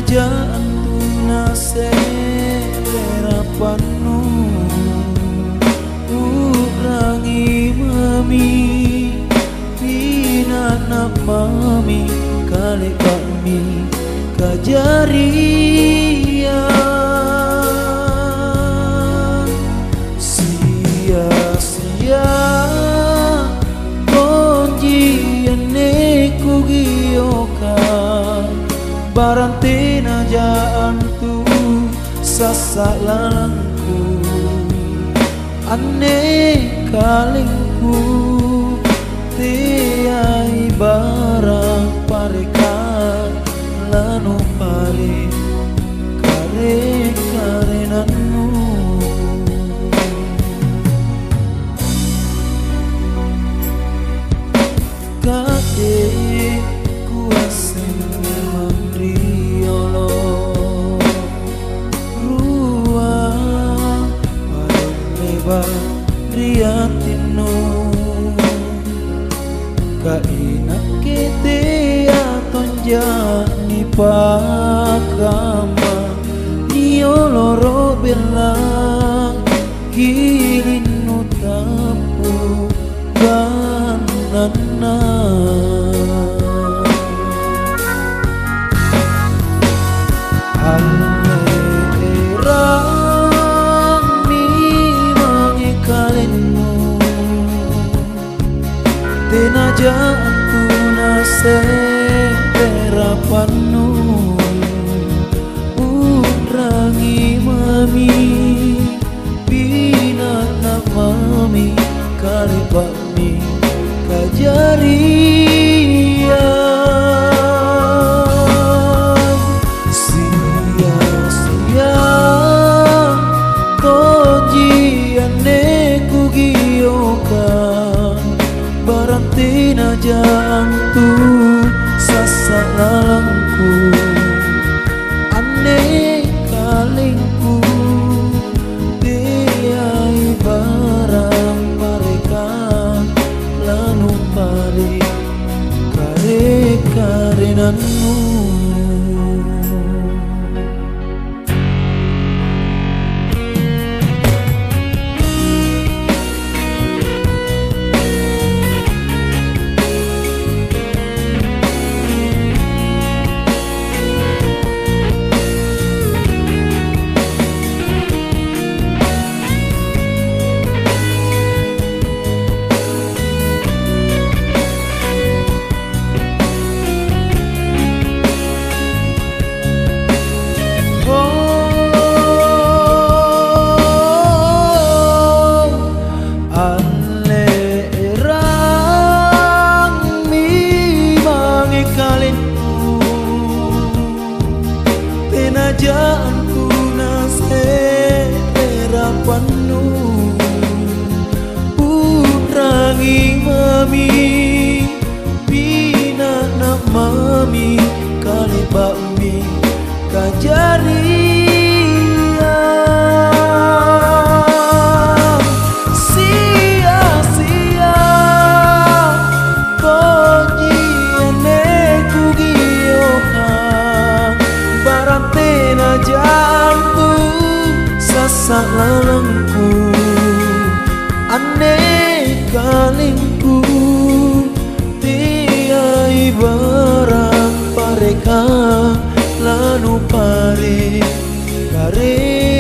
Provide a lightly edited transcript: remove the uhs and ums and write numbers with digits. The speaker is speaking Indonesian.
Tenajaan tuna serapanu urangi mami pinana mami kali kami kajaria sia-sia konjiane kugiokan barantina jaan tu sasak lalangku aneh kalingku tiai barang parekan lanu pare karenanmu kade kuasa mandriolo ruang paling lebar riatino kaina kete atonjani pakama nioloro belang kilinu tapu banana alerang ni mangikalinmu tenajaan tuna serapanu urangi mami pinana mami kalibami kajaria sia-sia tojiane kugiokan barantina jantu sasak lalangku aneh kalingku tiai barang parekan lanu pare karenanmu tenajaan tuna serapanu urangi mami pinana mami kalibami kajaria sia-sia konjiane kugiokan barantena jantu sasak lalangku aneh kalingku tiai barang pareka lanu pare kare